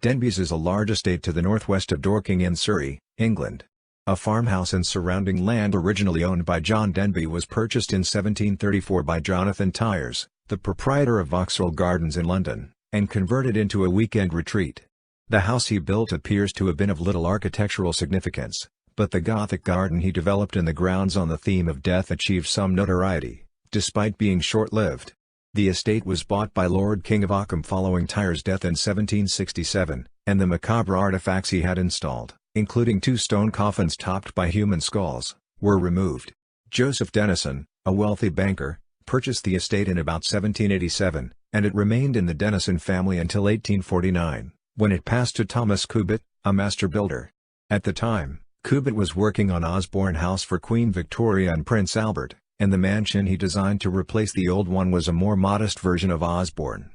Denbies is a large estate to the northwest of Dorking in Surrey, England. A farmhouse and surrounding land originally owned by John Denby was purchased in 1734 by Jonathan Tyers, the proprietor of Vauxhall Gardens in London, and converted into a weekend retreat. The house he built appears to have been of little architectural significance, but the Gothic garden he developed in the grounds on the theme of death achieved some notoriety, despite being short-lived. The estate was bought by Lord King of Ockham following Tyers' death in 1767, and the macabre artifacts he had installed, including 2 stone coffins topped by human skulls, were removed. Joseph Denison, a wealthy banker, purchased the estate in about 1787, and it remained in the Denison family until 1849, when it passed to Thomas Cubitt, a master builder. At the time, Cubitt was working on Osborne House for Queen Victoria and Prince Albert, and the mansion he designed to replace the old one was a more modest version of Osborne.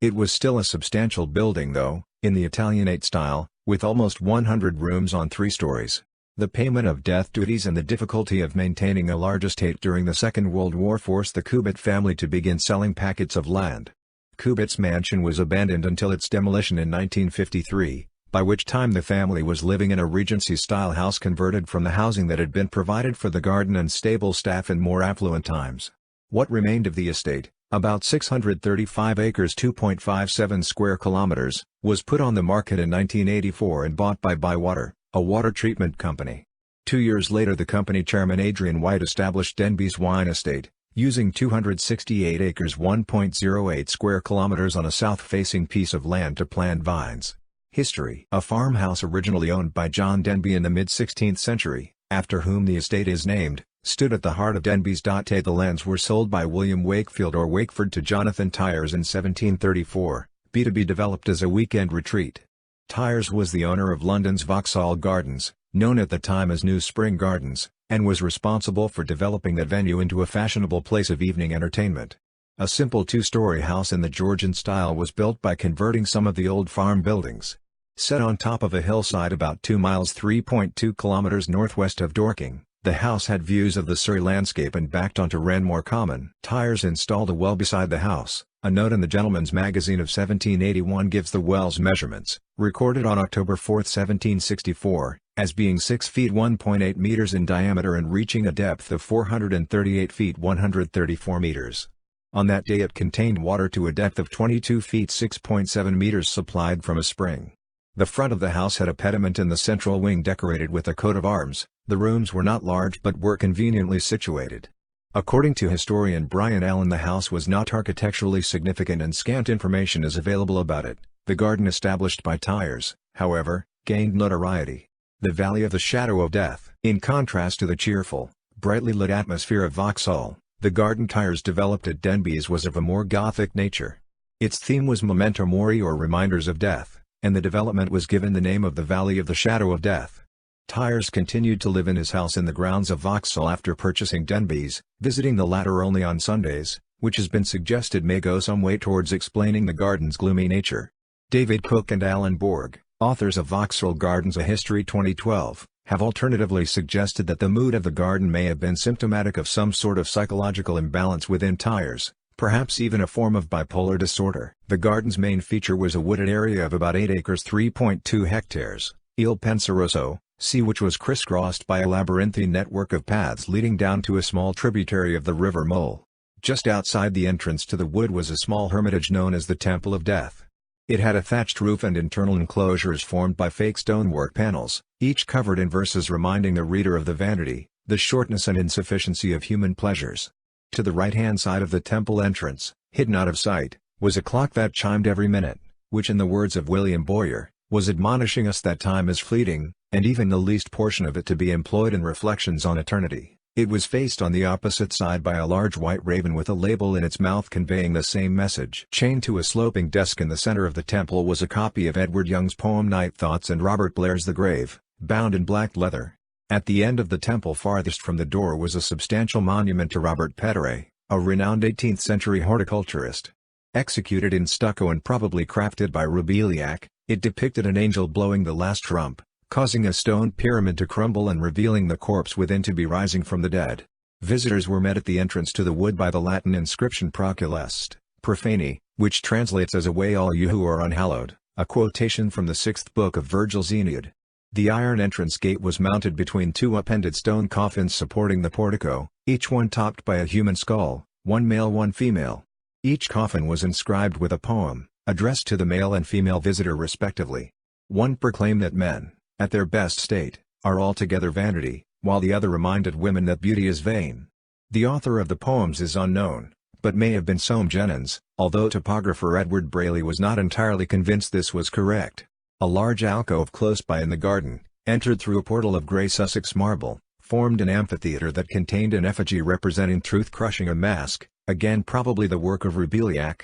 It was still a substantial building though, in the Italianate style, with almost 100 rooms on 3 stories. The payment of death duties and the difficulty of maintaining a large estate during the Second World War forced the Cubitt family to begin selling packets of land. Cubitt's mansion was abandoned until its demolition in 1953, by which time the family was living in a Regency-style house converted from the housing that had been provided for the garden and stable staff in more affluent times. What remained of the estate, about 635 acres (2.57 square kilometers), was put on the market in 1984 and bought by Bywater, a water treatment company. 2 years later the company chairman Adrian White established Denbies Wine Estate, using 268 acres (1.08 square kilometers) on a south-facing piece of land to plant vines. History: a farmhouse originally owned by John Denby in the mid-16th century, after whom the estate is named, stood at the heart of Denbies. The lands were sold by William Wakefield or Wakeford to Jonathan Tyers in 1734, to be developed as a weekend retreat. Tyers was the owner of London's Vauxhall Gardens, known at the time as New Spring Gardens, and was responsible for developing that venue into a fashionable place of evening entertainment. A simple 2-story house in the Georgian style was built by converting some of the old farm buildings. Set on top of a hillside about 2 miles (3.2 kilometers) northwest of Dorking, the house had views of the Surrey landscape and backed onto Renmore Common. Tyers installed a well beside the house. A note in the Gentleman's Magazine of 1781 gives the well's measurements, recorded on October 4, 1764, as being 6 feet (1.8 meters) in diameter and reaching a depth of 438 feet (134 meters). On that day it contained water to a depth of 22 feet (6.7 meters) supplied from a spring. The front of the house had a pediment in the central wing decorated with a coat of arms. The rooms were not large but were conveniently situated. According to historian Brian Allen, the house was not architecturally significant and scant information is available about it. The garden established by Tyers, however, gained notoriety. The Valley of the Shadow of Death. In contrast to the cheerful, brightly lit atmosphere of Vauxhall, the garden Tyers developed at Denbies was of a more Gothic nature. Its theme was memento mori or reminders of death, and the development was given the name of the Valley of the Shadow of Death. Tyers continued to live in his house in the grounds of Vauxhall after purchasing Denbies, visiting the latter only on Sundays, which has been suggested may go some way towards explaining the garden's gloomy nature. David Cook and Alan Borg, authors of Vauxhall Gardens: A History 2012, have alternatively suggested that the mood of the garden may have been symptomatic of some sort of psychological imbalance within Tyers, perhaps even a form of bipolar disorder. The garden's main feature was a wooded area of about 8 acres (3.2 hectares), Il Penseroso, sea, which was crisscrossed by a labyrinthine network of paths leading down to a small tributary of the River Mole. Just outside the entrance to the wood was a small hermitage known as the Temple of Death. It had a thatched roof and internal enclosures formed by fake stonework panels, each covered in verses reminding the reader of the vanity, the shortness and insufficiency of human pleasures. To the right-hand side of the temple entrance, hidden out of sight, was a clock that chimed every minute, which in the words of William Boyer, was admonishing us that time is fleeting, and even the least portion of it to be employed in reflections on eternity. It was faced on the opposite side by a large white raven with a label in its mouth conveying the same message. Chained to a sloping desk in the center of the temple was a copy of Edward Young's poem Night Thoughts and Robert Blair's The Grave, bound in black leather. At the end of the temple farthest from the door was a substantial monument to Robert Petteret, a renowned 18th-century horticulturist. Executed in stucco and probably crafted by Roubiliac, it depicted an angel blowing the last trump, causing a stone pyramid to crumble and revealing the corpse within to be rising from the dead. Visitors were met at the entrance to the wood by the Latin inscription Proculest, Profani, which translates as "Away all you who are unhallowed," A quotation from the 6th book of Virgil's Aeneid. The iron entrance gate was mounted between two upended stone coffins supporting the portico, each one topped by a human skull, one male one female. Each coffin was inscribed with a poem, addressed to the male and female visitor respectively. One proclaimed that men, at their best state, are altogether vanity, while the other reminded women that beauty is vain. The author of the poems is unknown, but may have been Soame Jenyns, although topographer Edward Brayley was not entirely convinced this was correct. A large alcove close by in the garden, entered through a portal of grey Sussex marble, formed an amphitheatre that contained an effigy representing Truth crushing a mask, again probably the work of Rabelais.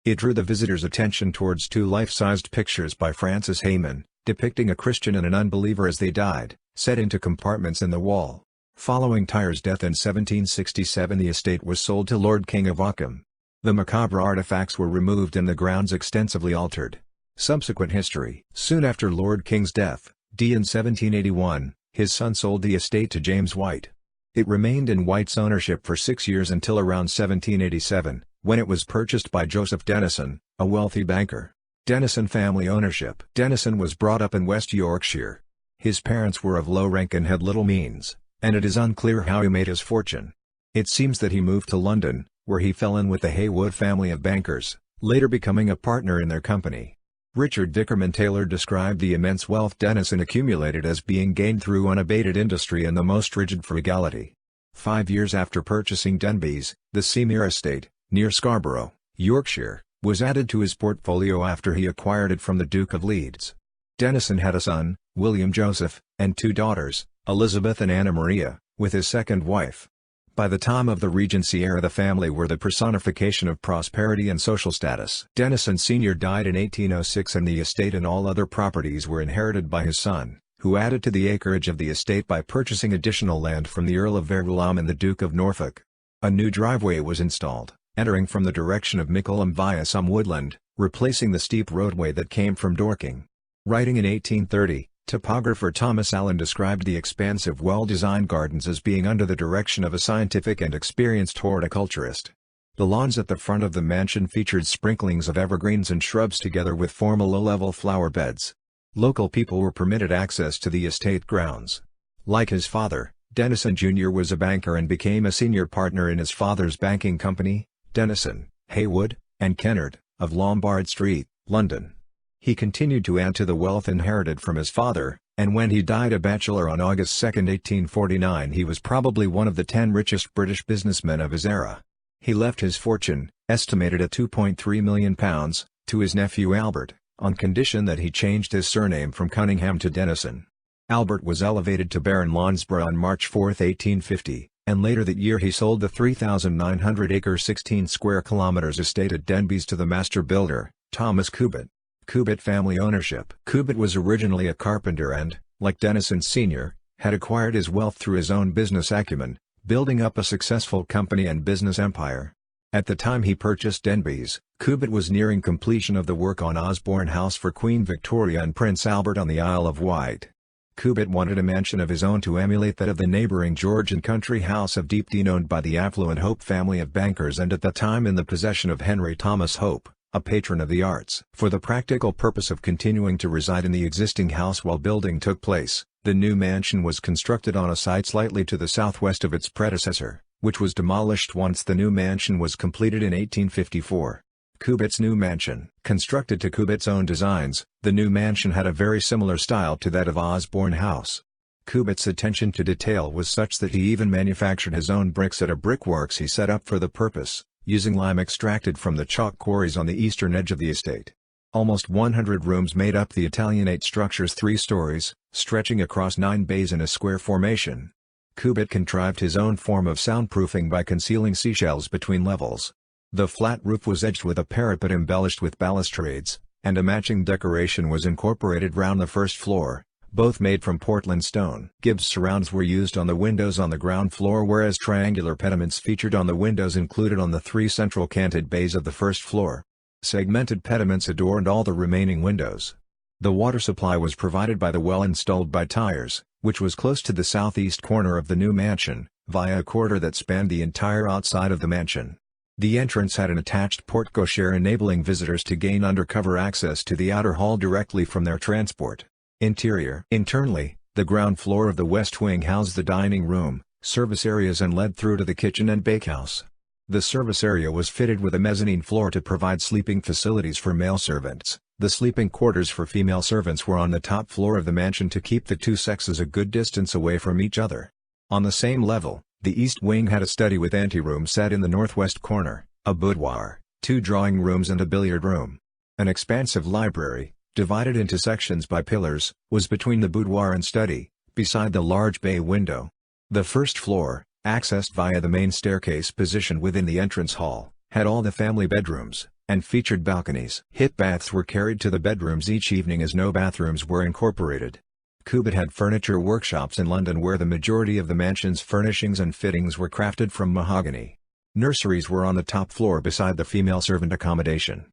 It drew the visitor's attention towards two life-sized pictures by Francis Hayman, depicting a Christian and an unbeliever as they died, set into compartments in the wall. Following Tyre's death in 1767, the estate was sold to Lord King of Ockham. The macabre artifacts were removed and the grounds extensively altered. Subsequent history. Soon after Lord King's death, in 1781, his son sold the estate to James White. It remained in White's ownership for 6 years until around 1787, when it was purchased by Joseph Denison, a wealthy banker. Denison family ownership. Denison was brought up in West Yorkshire. His parents were of low rank and had little means, and it is unclear how he made his fortune. It seems that he moved to London, where he fell in with the Haywood family of bankers, later becoming a partner in their company. Richard Dickerman Taylor described the immense wealth Denison accumulated as being gained through unabated industry and the most rigid frugality. 5 years after purchasing Denbies, the Seamere estate, near Scarborough, Yorkshire, was added to his portfolio after he acquired it from the Duke of Leeds. Denison had a son, William Joseph, and 2 daughters, Elizabeth and Anna Maria, with his second wife. By the time of the Regency era the family were the personification of prosperity and social status. Denison Sr. died in 1806 and the estate and all other properties were inherited by his son, who added to the acreage of the estate by purchasing additional land from the Earl of Verulam and the Duke of Norfolk. A new driveway was installed, entering from the direction of Mickleham via some woodland, replacing the steep roadway that came from Dorking. Writing in 1830, topographer Thomas Allen described the expansive well-designed gardens as being under the direction of a scientific and experienced horticulturist. The lawns at the front of the mansion featured sprinklings of evergreens and shrubs together with formal low-level flower beds. Local people were permitted access to the estate grounds. Like his father, Denison Jr. was a banker and became a senior partner in his father's banking company, Denison, Haywood, and Kennard, of Lombard Street, London. He continued to add to the wealth inherited from his father, and when he died a bachelor on August 2, 1849 he was probably one of the 10 richest British businessmen of his era. He left his fortune, estimated at £2.3 million, to his nephew Albert, on condition that he changed his surname from Cunningham to Denison. Albert was elevated to Baron Lonsborough on March 4, 1850, and later that year he sold the 3,900-acre 16 square kilometers estate at Denbies to the master builder, Thomas Cubitt. Cubitt family ownership. Cubitt was originally a carpenter and, like Denison Sr., had acquired his wealth through his own business acumen, building up a successful company and business empire. At the time he purchased Denbies, Cubitt was nearing completion of the work on Osborne House for Queen Victoria and Prince Albert on the Isle of Wight. Cubitt wanted a mansion of his own to emulate that of the neighbouring Georgian country house of Deepdene owned by the affluent Hope family of bankers and at the time in the possession of Henry Thomas Hope, a patron of the arts. For the practical purpose of continuing to reside in the existing house while building took place, the new mansion was constructed on a site slightly to the southwest of its predecessor, which was demolished once the new mansion was completed in 1854. Cubitt's new mansion. Constructed to Cubitt's own designs, the new mansion had a very similar style to that of Osborne House. Cubitt's attention to detail was such that he even manufactured his own bricks at a brickworks he set up for the purpose, using lime extracted from the chalk quarries on the eastern edge of the estate. Almost 100 rooms made up the Italianate structure's 3 stories, stretching across 9 bays in a square formation. Cubitt contrived his own form of soundproofing by concealing seashells between levels. The flat roof was edged with a parapet embellished with balustrades, and a matching decoration was incorporated round the first floor, both made from Portland stone. Gibbs surrounds were used on the windows on the ground floor whereas triangular pediments featured on the windows included on the 3 central canted bays of the first floor. Segmented pediments adorned all the remaining windows. The water supply was provided by the well installed by Tyres, which was close to the southeast corner of the new mansion, via a corridor that spanned the entire outside of the mansion. The entrance had an attached porte-cochere enabling visitors to gain undercover access to the outer hall directly from their transport. Interior. Internally, the ground floor of the west wing housed the dining room, service areas and led through to the kitchen and bakehouse. The service area was fitted with a mezzanine floor to provide sleeping facilities for male servants. The sleeping quarters for female servants were on the top floor of the mansion to keep the two sexes a good distance away from each other. On the same level, the east wing had a study with anteroom set in the northwest corner, a boudoir, 2 drawing rooms and a billiard room. An expansive library, divided into sections by pillars, was between the boudoir and study, beside the large bay window. The first floor, accessed via the main staircase positioned within the entrance hall, had all the family bedrooms, and featured balconies. Hip baths were carried to the bedrooms each evening as no bathrooms were incorporated. Cubitt had furniture workshops in London where the majority of the mansion's furnishings and fittings were crafted from mahogany. Nurseries were on the top floor beside the female servant accommodation.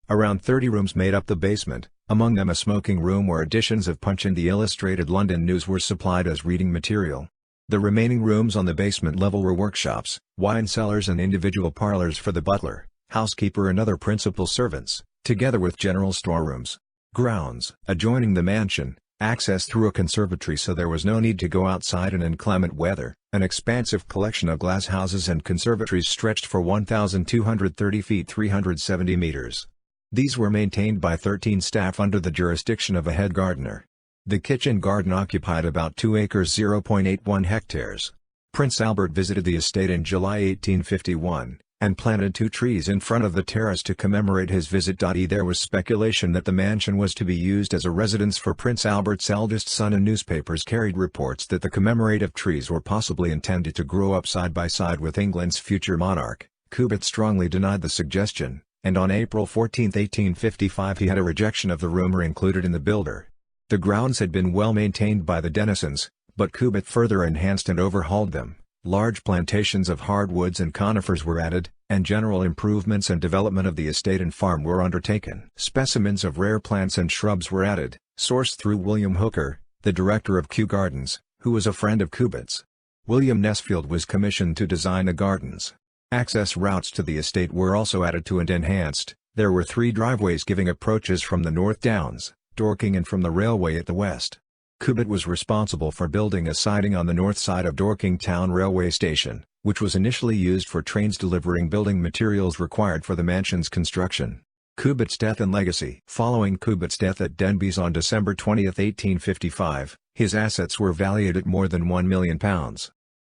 Around 30 rooms made up the basement, among them a smoking room where editions of Punch and the Illustrated London News were supplied as reading material. The remaining rooms on the basement level were workshops, wine cellars and individual parlours for the butler, housekeeper and other principal servants, together with general storerooms. Grounds. Adjoining the mansion, access through a conservatory so there was no need to go outside in inclement weather. An expansive collection of glass houses and conservatories stretched for 1,230 feet 370 meters. These were maintained by 13 staff under the jurisdiction of a head gardener. The kitchen garden occupied about 2 acres (0.81 hectares). Prince Albert visited the estate in July 1851, and planted 2 trees in front of the terrace to commemorate his visit. There was speculation that the mansion was to be used as a residence for Prince Albert's eldest son, and newspapers carried reports that the commemorative trees were possibly intended to grow up side by side with England's future monarch. Cubitt strongly denied the suggestion, and on April 14, 1855 he had a rejection of the rumour included in the builder. The grounds had been well maintained by the denizens, but Cubitt further enhanced and overhauled them. Large plantations of hardwoods and conifers were added, and general improvements and development of the estate and farm were undertaken. Specimens of rare plants and shrubs were added, sourced through William Hooker, the director of Kew Gardens, who was a friend of Cubitt's. William Nesfield was commissioned to design the gardens. Access routes to the estate were also added to and enhanced. There were 3 driveways giving approaches from the North Downs, Dorking and from the railway at the west. Cubitt was responsible for building a siding on the north side of Dorking Town Railway Station, which was initially used for trains delivering building materials required for the mansion's construction. Cubitt's death and legacy. Following Cubitt's death at Denbies on December 20, 1855, his assets were valued at more than £1 million.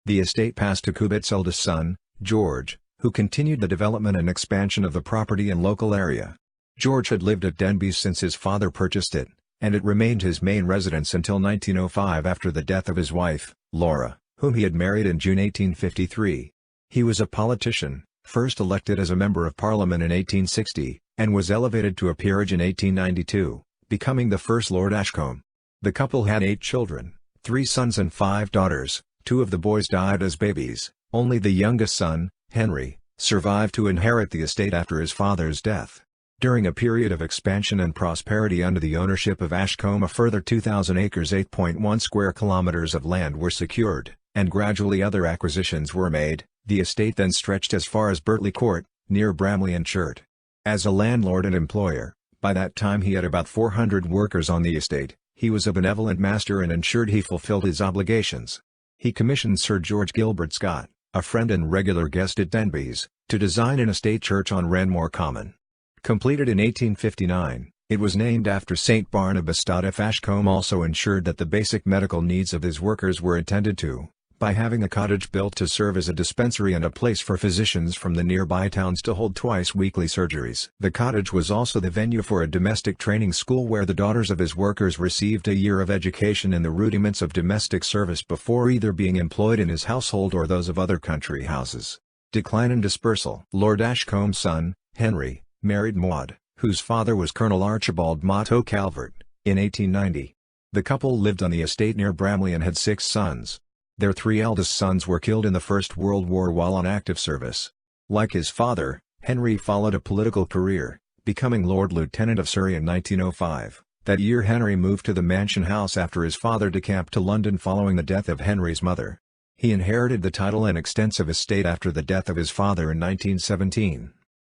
The estate passed to Cubitt's eldest son, George, who continued the development and expansion of the property and local area. George had lived at Denbies since his father purchased it, and it remained his main residence until 1905 after the death of his wife, Laura, whom he had married in June 1853. He was a politician, first elected as a Member of Parliament in 1860, and was elevated to a peerage in 1892, becoming the first Lord Ashcombe. The couple had 8 children, 3 sons and 5 daughters. 2 of the boys died as babies. Only the youngest son, Henry, survived to inherit the estate after his father's death. During a period of expansion and prosperity under the ownership of Ashcombe, a further 2,000 acres (8.1 square kilometers) of land were secured, and gradually other acquisitions were made. The estate then stretched as far as Birtley Court, near Bramley and Churt. As a landlord and employer, by that time he had about 400 workers on the estate. He was a benevolent master and ensured he fulfilled his obligations. He commissioned Sir George Gilbert Scott, a friend and regular guest at Denbies, to design an estate church on Ranmore Common. Completed in 1859, it was named after St. Barnabas. F. Ashcombe also ensured that the basic medical needs of his workers were attended to, by having a cottage built to serve as a dispensary and a place for physicians from the nearby towns to hold twice-weekly surgeries. The cottage was also the venue for a domestic training school where the daughters of his workers received a year of education in the rudiments of domestic service before either being employed in his household or those of other country houses. Decline and dispersal. Lord Ashcombe's son, Henry, married Maud, whose father was Colonel Archibald Motto Calvert, in 1890. The couple lived on the estate near Bramley and had 6 sons. Their 3 eldest sons were killed in the First World War while on active service. Like his father, Henry followed a political career, becoming Lord Lieutenant of Surrey in 1905. That year Henry moved to the Mansion House after his father decamped to London following the death of Henry's mother. He inherited the title and extensive estate after the death of his father in 1917.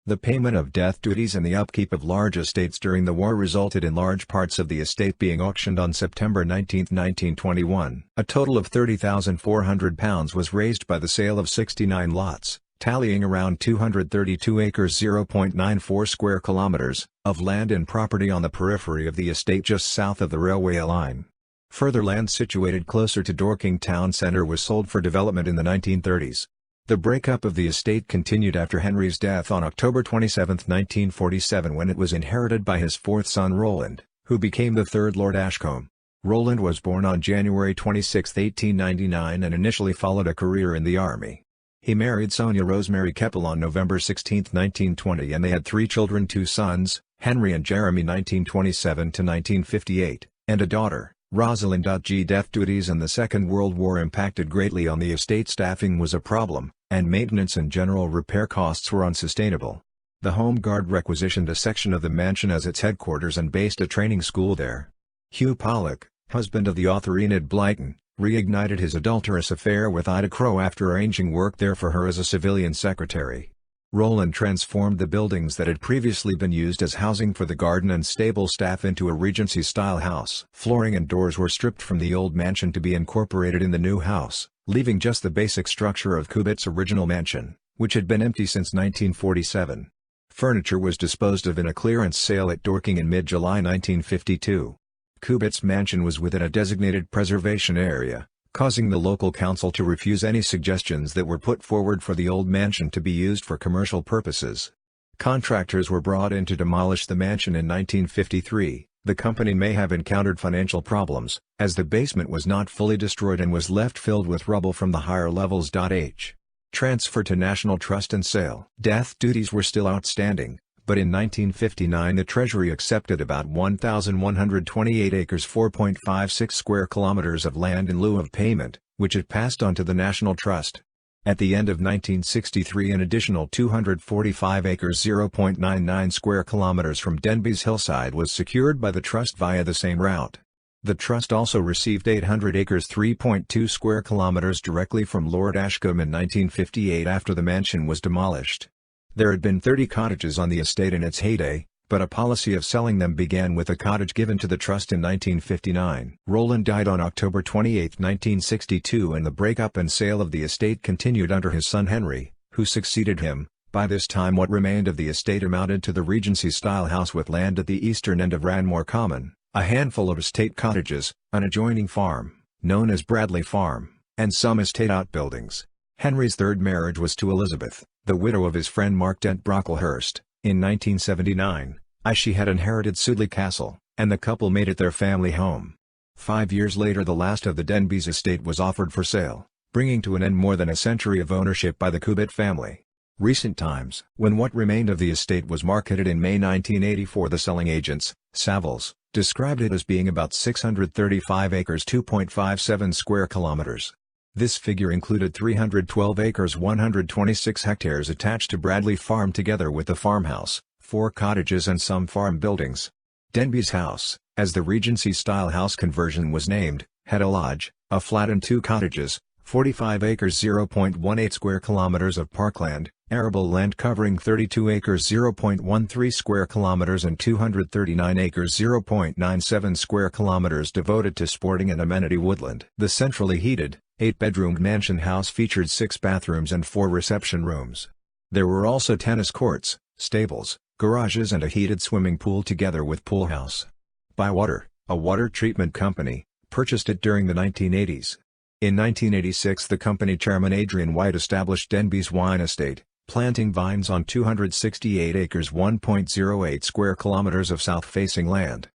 The payment of death duties and the upkeep of large estates during the war resulted in large parts of the estate being auctioned on September 19, 1921. A total of £30,400 was raised by the sale of 69 lots, tallying around 232 acres (0.94 square kilometers) of land and property on the periphery of the estate just south of the railway line. Further land situated closer to Dorking town centre was sold for development in the 1930s. The breakup of the estate continued after Henry's death on October 27, 1947, when it was inherited by his fourth son Roland, who became the third Lord Ashcombe. Roland was born on January 26, 1899 and initially followed a career in the army. He married Sonia Rosemary Keppel on November 16, 1920, and they had 3 children, 2 sons, Henry and Jeremy 1927–1958, and a daughter, Rosalind. Death duties and the Second World War impacted greatly on the estate. Staffing was a problem, and maintenance and general repair costs were unsustainable. The Home Guard requisitioned a section of the mansion as its headquarters and based a training school there. Hugh Pollock, husband of the author Enid Blyton, reignited his adulterous affair with Ida Crowe after arranging work there for her as a civilian secretary. Roland transformed the buildings that had previously been used as housing for the garden and stable staff into a Regency-style house. Flooring and doors were stripped from the old mansion to be incorporated in the new house, leaving just the basic structure of Cubitt's original mansion, which had been empty since 1947. Furniture was disposed of in a clearance sale at Dorking in mid-July 1952. Cubitt's mansion was within a designated preservation area, causing the local council to refuse any suggestions that were put forward for the old mansion to be used for commercial purposes. Contractors were brought in to demolish the mansion in 1953. The company may have encountered financial problems, as the basement was not fully destroyed and was left filled with rubble from the higher levels. Transfer to National Trust and sale. Death duties were still outstanding, but in 1959 the Treasury accepted about 1,128 acres (4.56 square kilometers) of land in lieu of payment, which it passed on to the National Trust. At the end of 1963 an additional 245 acres (0.99 square kilometers) from Denbies hillside was secured by the Trust via the same route. The Trust also received 800 acres (3.2 square kilometers) directly from Lord Ashcombe in 1958 after the mansion was demolished. There had been 30 cottages on the estate in its heyday, but a policy of selling them began with a cottage given to the Trust in 1959. Roland died on October 28, 1962, and the breakup and sale of the estate continued under his son Henry, who succeeded him. By this time what remained of the estate amounted to the Regency-style house with land at the eastern end of Ranmore Common, a handful of estate cottages, an adjoining farm, known as Bradley Farm, and some estate outbuildings. Henry's third marriage was to Elizabeth, the widow of his friend Mark Dent Brocklehurst, in 1979, as she had inherited Sudeley Castle, and the couple made it their family home. 5 years later the last of the Denbies estate was offered for sale, bringing to an end more than a century of ownership by the Cubitt family. Recent times. When what remained of the estate was marketed in May 1984, the selling agents, Savills, described it as being about 635 acres (2.57 square kilometers). This figure included 312 acres (126 hectares) attached to Bradley Farm together with the farmhouse, 4 cottages and some farm buildings. Denbies House, as the Regency-style house conversion was named, had a lodge, a flat and 2 cottages, 45 acres (0.18 square kilometers) of parkland, arable land covering 32 acres (0.13 square kilometers) and 239 acres (0.97 square kilometers) devoted to sporting and amenity woodland. The centrally heated, 8-bedroomed mansion house featured 6 bathrooms and 4 reception rooms. There were also tennis courts, stables, garages and a heated swimming pool together with pool house. Bywater, a water treatment company, purchased it during the 1980s. In 1986 the company chairman Adrian White established Denbies Wine Estate, planting vines on 268 acres (1.08 square kilometers) of south-facing land.